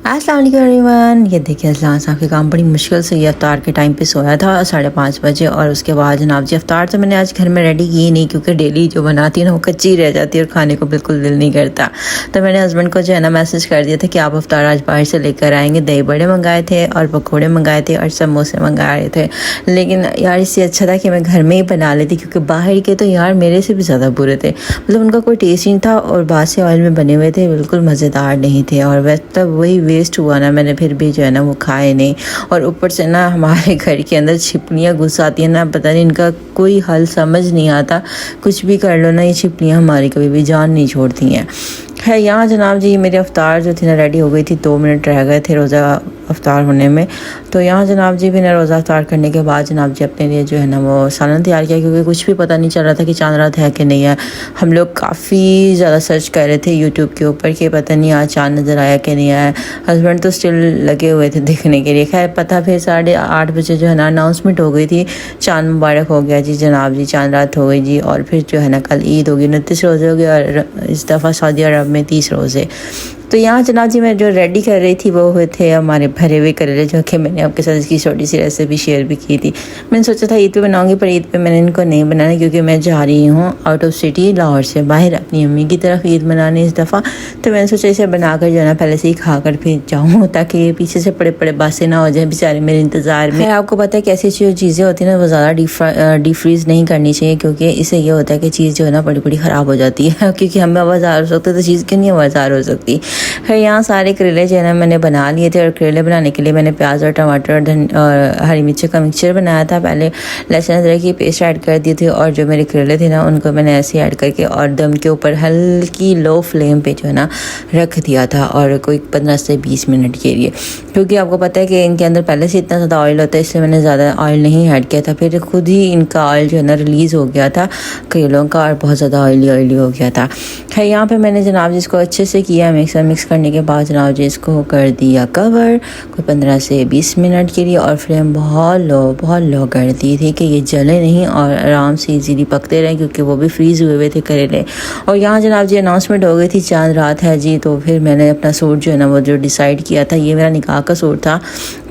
अस्सलाम वालेकुम एवरीवन। ये देखिए अज़लान साहब के काम बड़ी मुश्किल से ये अफ्तार के टाइम पे सोया था 5:30 बजे, और उसके बाद जनाब जी अफ्तार तो मैंने आज घर में रेडी की नहीं, क्योंकि डेली जो बनाती है ना वो कच्ची रह जाती है और खाने को बिल्कुल दिल नहीं करता। तो मैंने हस्बैंड को जो है ना मैसेज कर दिया था कि आप अफ्तार आज बाहर से लेकर आएंगे। दही बड़े मंगाए थे और पकौड़े मंगाए थे और समोसे मंगाए थे, लेकिन यार इससे अच्छा था कि मैं घर में ही बना लेती, क्योंकि बाहर के तो यार मेरे से भी ज़्यादा बुरे थे। मतलब उनका कोई टेस्ट नहीं था और बासी ऑयल में बने हुए थे, बिल्कुल मज़ेदार नहीं थे। और वैसे तब वही वेस्ट हुआ ना, मैंने फिर भी जो है ना वो खाए नहीं। और ऊपर से ना हमारे घर के अंदर छिपलियाँ घुस आती हैं ना, पता नहीं इनका कोई हल समझ नहीं आता। कुछ भी कर लो ना, ये छिपलियाँ हमारी कभी भी जान नहीं छोड़ती हैं। है यहाँ जनाब जी मेरे अफ्तार जो थी ना रेडी हो गई थी, 2 मिनट रह गए थे रोज़ा अफ्तार होने में। तो यहाँ जनाब जी मैंने रोज़ा अफ्तार करने के बाद जनाब जी अपने लिए जो है ना वो सालन तैयार किया, क्योंकि कुछ भी पता नहीं चल रहा था कि चांद रात है कि नहीं है। हम लोग काफ़ी ज़्यादा सर्च कर रहे थे यूट्यूब के ऊपर कि पता नहीं आज चांद नज़र आया कि नहीं आया। हस्बैंड तो स्टिल लगे हुए थे देखने के लिए। खैर पता फिर 8:30 बजे जो है ना अनाउंसमेंट हो गई थी, चांद मुबारक हो गया जी जनाब जी, चांद रात हो गई जी। और फिर जो है ना कल ईद होगी, 29 रोज़े हो गए और इस दफ़ा सऊदी अरब में 30 रोज़े। तो यहाँ जनाब जी मैं जो रेडी कर रही थी वो हुए थे हमारे भरे हुए करेले, जो कि मैंने आपके साथ इसकी छोटी सी रेसिपी शेयर भी की थी। मैंने सोचा था ईद पे बनाऊंगी, पर ईद पे मैंने इनको नहीं बनाना, क्योंकि मैं जा रही हूँ आउट ऑफ सिटी लाहौर से बाहर अपनी अम्मी की तरफ ईद मनाने इस दफ़ा। तो मैंने सोचा इसे बनाकर जो है ना पहले से ही खा कर फिर जाऊँ, ताकि ये पीछे से पड़े पड़े बासे ना हो जाए बेचारे मेरे इंतज़ार में। आपको पता है कि ऐसी जो चीज़ें होती हैं ना वो ज़्यादा डीप फ्रीज़ नहीं करनी चाहिए, क्योंकि इससे ये होता है कि चीज़ जो है ना बड़ी बड़ी ख़राब हो जाती है। क्योंकि हमें आवाज़ार हो सकता है तो चीज़ क्यों नहीं आवाज़ार हो सकती। फिर यहाँ सारे करेले जो है ना मैंने बना लिए थे, और करेले बनाने के लिए मैंने प्याज और टमाटर और हरी मिर्ची का मिक्सचर बनाया था। पहले लहसुन अदरक की पेस्ट ऐड कर दी थी, और जो मेरे करेले थे ना उनको मैंने ऐसे ऐड करके और दम के ऊपर हल्की लो फ्लेम पे जो है ना रख दिया था, और कोई 15 से 20 मिनट के लिए। क्योंकि आपको पता है कि इनके अंदर पहले से इतना ज़्यादा ऑयल होता है, इसलिए मैंने ज़्यादा ऑयल नहीं ऐड किया था। फिर खुद ही इनका ऑयल जो है ना रिलीज़ हो गया था करेलों का, और बहुत ज़्यादा ऑयली हो गया था। है यहाँ पे मैंने जनाब जी इसको अच्छे से किया, मिक्स करने के बाद जनाब जी इसको कर दिया कवर कोई 15 से 20 मिनट के लिए, और फ्लेम बहुत लो कर दी थी कि ये जले नहीं और आराम से इजीली पकते रहे, क्योंकि वो भी फ्रीज़ हुए थे करेले। और यहाँ जनाब जी अनाउंसमेंट हो गई थी चांद रात है जी। तो फिर मैंने अपना सूट जो है ना वो जो डिसाइड किया था, ये मेरा निकाह का सूट था।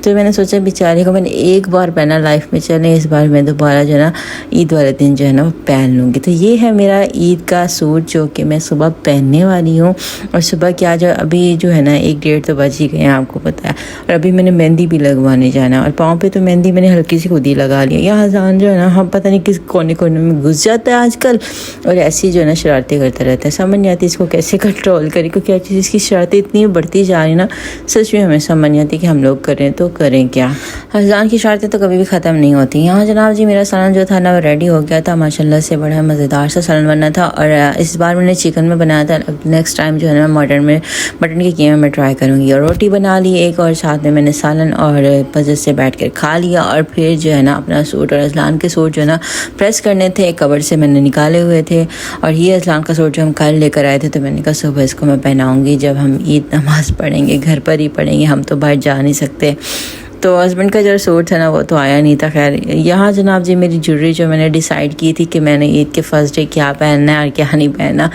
तो मैंने सोचा बेचारे को मैंने एक बार पहना लाइफ में, चले इस बार मैं दोबारा जो है ना ईद वाले दिन जो है ना वो पहन लूँगी। तो ये है मेरा ईद का सूट जो कि मैं सुबह पहनने वाली हूँ। और सुबह क्या जो अभी जो है ना 1-1:30 तो बज ही गए हैं, आपको पता है। और अभी मैंने मेहंदी भी लगवाने जाना, और पाँव पे तो मेहंदी मैंने हल्की सी खुद ही लगा लिया। यह अजान जो है ना हम पता नहीं किस कोने कोने में घुस जाता है आजकल, और ऐसी जो है ना शरारतें करता रहता है। समझ नहीं आती इसको कैसे कंट्रोल करें, क्योंकि एक्चुअली इसकी शरारतें इतनी बढ़ती जा रही ना, सच में हमें समझ नहीं आती कि हम लोग करें तो करें क्या। अजान की शरारतें तो कभी भी ख़त्म नहीं होती। यहाँ जनाब जी मेरा सालन जो था ना वो रेडी हो गया था माशाल्लाह से, बड़ा मज़ेदार सा सालन बना था। और इस बार मैंने चिकन में बनाया था, नेक्स्ट टाइम जो है ना मटन के कीमे में ट्राई करूँगी। और रोटी बना ली एक, और साथ में मैंने सालन और मज़े से बैठ कर खा लिया। और फिर जो है ना अपना सूट और अज़लान के सूट जो है ना प्रेस करने थे, कवर से मैंने निकाले हुए थे। और ये अज़लान का सूट जो हम कल लेकर आए थे, तो मैंने कहा सुबह इसको मैं पहनाऊँगी जब हम ईद नमाज़ पढ़ेंगे, घर पर ही पढ़ेंगे, हम तो बाहर जा नहीं सकते। तो हस्बैंड का जो सूट था ना वो तो आया नहीं था। खैर यहाँ जनाब जी मेरी ज्वेलरी जो मैंने डिसाइड की थी कि मैंने ईद के फर्स्ट डे क्या पहनना है और क्या नहीं पहनना,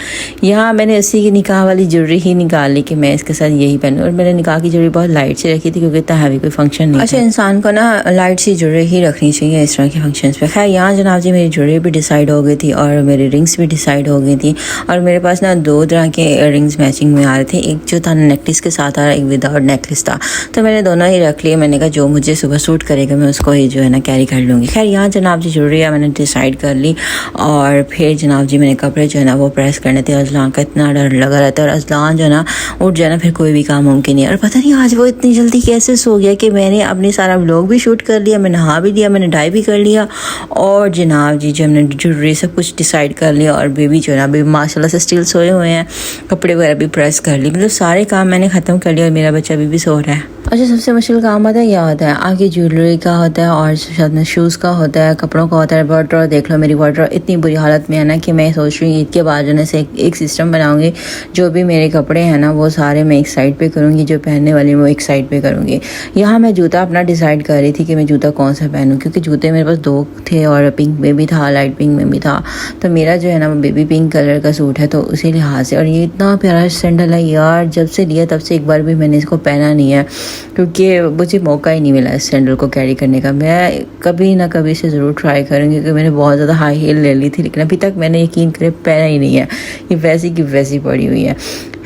यहाँ मैंने उसी की निकाह वाली ज्वेलरी ही निकाल ली कि मैं इसके साथ यही पहनूँ। और मैंने निकाह की ज्वेलरी बहुत लाइट से रखी थी, क्योंकि इतना हैवी कोई फंक्शन नहीं। अच्छा, इंसान को ना लाइट सी ज्वेलरी ही रखनी चाहिए इस तरह के फंक्शन पे। खैर यहाँ जनाब जी मेरी ज्वेलरी भी डिसाइड हो गई थी, और मेरी रिंग्स भी डिसाइड हो गई थी। और मेरे पास ना 2 तरह के रिंग्स मैचिंग में आ रहे थे, एक जो था नेकलेस के साथ आ रहा, एक विदाउट नेकलेस था। तो मैंने दोनों ही रख लिए। मैंने कहा जो मुझे सुबह सूट करेगा मैं उसको ही जो है ना कैरी कर लूँगी। खैर यहाँ जनाब जी ज्वेलरी मैंने डिसाइड कर ली, और फिर जनाब जी मैंने कपड़े जो है ना वो प्रेस करने थे। अज़लान का इतना डर लगा रहता है, और अज़लान जो है ना उठ जाए ना फिर कोई भी काम मुमकिन नहीं है। और पता नहीं आज वो इतनी जल्दी कैसे सो गया कि मैंने अपने सारा व्लॉग भी शूट कर लिया, मैं नहा भी लिया, मैंने डाई भी कर लिया, और जनाब जी जो हमने ज्वेलरी सब कुछ डिसाइड कर लिया। और बेबी जो है ना अभी माशाल्लाह से स्टिल सोए हुए हैं, कपड़े वगैरह भी प्रेस कर ली, मतलब सारे काम मैंने ख़त्म कर लिया, और मेरा बच्चा अभी भी सो रहा है। अच्छा, सबसे मुश्किल काम होता है क्या होता है, आगे ज्वेलरी का होता है और साथ में शूज़ का होता है, कपड़ों का होता है। वार्डरोब देख लो, मेरी वार्डरोब इतनी बुरी हालत में है ना कि मैं सोच रही हूँ ईद के बाद जो से एक सिस्टम बनाऊंगी, जो भी मेरे कपड़े हैं ना वो सारे मैं एक साइड पे करूँगी, जो पहनने वाली वो एक साइड पे करूँगी। यहाँ मैं जूता अपना डिसाइड कर रही थी कि मैं जूता कौन सा पहनूँ, क्योंकि जूते मेरे पास 2 थे और पिंक में भी था, लाइट पिंक में भी था। तो मेरा जो है ना वो बेबी पिंक कलर का सूट है, तो उसी लिहाज से। और ये इतना प्यारा सैंडल है यार, जब से लिया तब से एक बार भी मैंने इसको पहना नहीं है, क्योंकि मुझे मौका ही नहीं मिला इस सैंडल को कैरी करने का। मैं कभी ना कभी इसे ज़रूर ट्राई करूँगी, क्योंकि मैंने बहुत ज़्यादा हाई हील ले ली थी, लेकिन अभी तक मैंने यकीन करे पहना ही नहीं है। ये वैसी की वैसी पड़ी हुई है।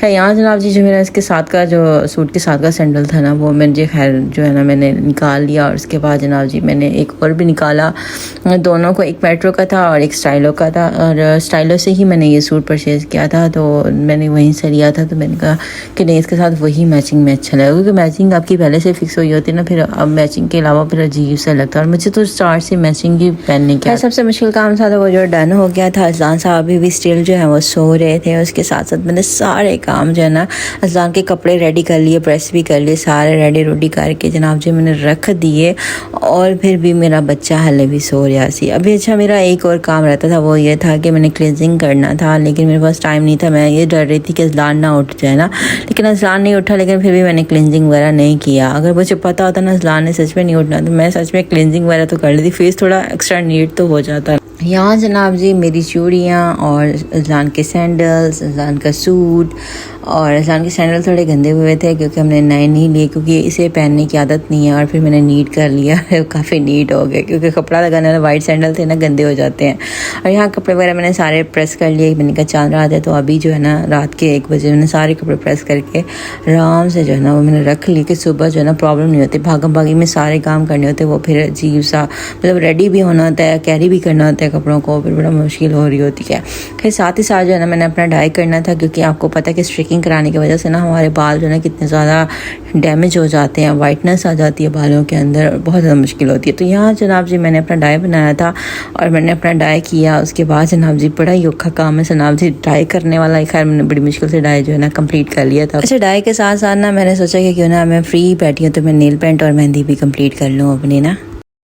यहाँ जनाब जी, जो मेरा इसके साथ का जो सूट के साथ का सैंडल था ना, वो मुझे खैर जो है ना मैंने निकाल लिया। और उसके बाद जनाब जी मैंने एक और भी निकाला, दोनों को, एक मेट्रो का था और एक स्टाइलो का था। और स्टाइलो से ही मैंने ये सूट परचेज़ किया था, तो मैंने वहीं से लिया था। तो मैंने कहा कि नहीं, इसके साथ वही मैचिंग में अच्छा लगेगा, क्योंकि मैचिंग आपकी पहले से फिक्स हुई होती है ना, फिर अब मैचिंग के अलावा फिर अजीब सा लगता है। और मुझे तो स्टार्ट से मैचिंग ही पहनने का सबसे मुश्किल काम था, तो वो जो डन हो गया था। अज़लान साहब अभी भी स्टिल जो है वो सो रहे थे। उसके साथ साथ मैंने सारे काम जो है ना, अज़लान के कपड़े रेडी कर लिए, प्रेस भी कर लिए, सारे रेडी रोडी करके जनाब जी मैंने रख दिए। और फिर भी मेरा बच्चा हले भी सो रहा सी। अभी अच्छा, मेरा एक और काम रहता था, वो ये था कि मैंने क्लिनजिंग करना था, लेकिन मेरे पास टाइम नहीं था। मैं ये डर रही थी कि अज़लान ना उठ जाए ना, लेकिन अज़लान नहीं उठा, लेकिन फिर भी मैंने क्लिनजिंग वगैरह नहीं किया। अगर मुझे पता होता ना अज़लान ने सच में नहीं उठना, तो मैं सच में क्लिनजिंग वगैरह तो कर लेती, फेस थोड़ा एक्स्ट्रा नीट तो हो जाता। यहाँ जनाब जी मेरी चूड़ियाँ और अज़लान के सैंडल्स, अज़लान का सूट। और अज़लान के सैंडल थोड़े गंदे हुए थे, क्योंकि हमने नए नहीं लिए, क्योंकि इसे पहनने की आदत नहीं है। और फिर मैंने नीट कर लिया, काफ़ी नीट हो गया, क्योंकि कपड़ा लगाने वाले वाइट सैंडल थे ना, गंदे हो जाते हैं। और यहाँ कपड़े वगैरह मैंने सारे प्रेस कर लिए। मैंने कहा चांद रात है, तो अभी जो है ना रात के 1 बजे मैंने सारे कपड़े प्रेस करके आराम से जो है ना वो मैंने रख ली, कि सुबह जो है ना प्रॉब्लम नहीं होती। भागम भागी में सारे काम करने होते, वो फिर अजीब सा, मतलब रेडी भी होना होता है, कैरी भी करना होता है कपड़ों को, फिर बड़ा मुश्किल हो रही होती है। फिर साथ ही साथ जो है ना मैंने अपना डाई करना था, क्योंकि आपको पता है कि स्ट्रिकिंग कराने की वजह से ना हमारे बाल जो है ना कितने ज़्यादा डैमेज हो जाते हैं, वाइटनेस आ जाती है बालों के अंदर, बहुत ज़्यादा मुश्किल होती है। तो यहाँ जनाब जी मैंने अपना डाई बनाया था और मैंने अपना डाई किया। उसके बाद जनाब जी बड़ा ही औखा काम है जनाब जी, डाई करने वाला। खैर मैंने बड़ी मुश्किल से डाई जो है ना कंप्लीट कर लिया था। अच्छा, डाई के साथ साथ ना मैंने सोचा कि क्यों ना मैं फ्री बैठी हूँ तो मैं नेल पेंट और मेहंदी भी कंप्लीट कर लूँ अपनी ना।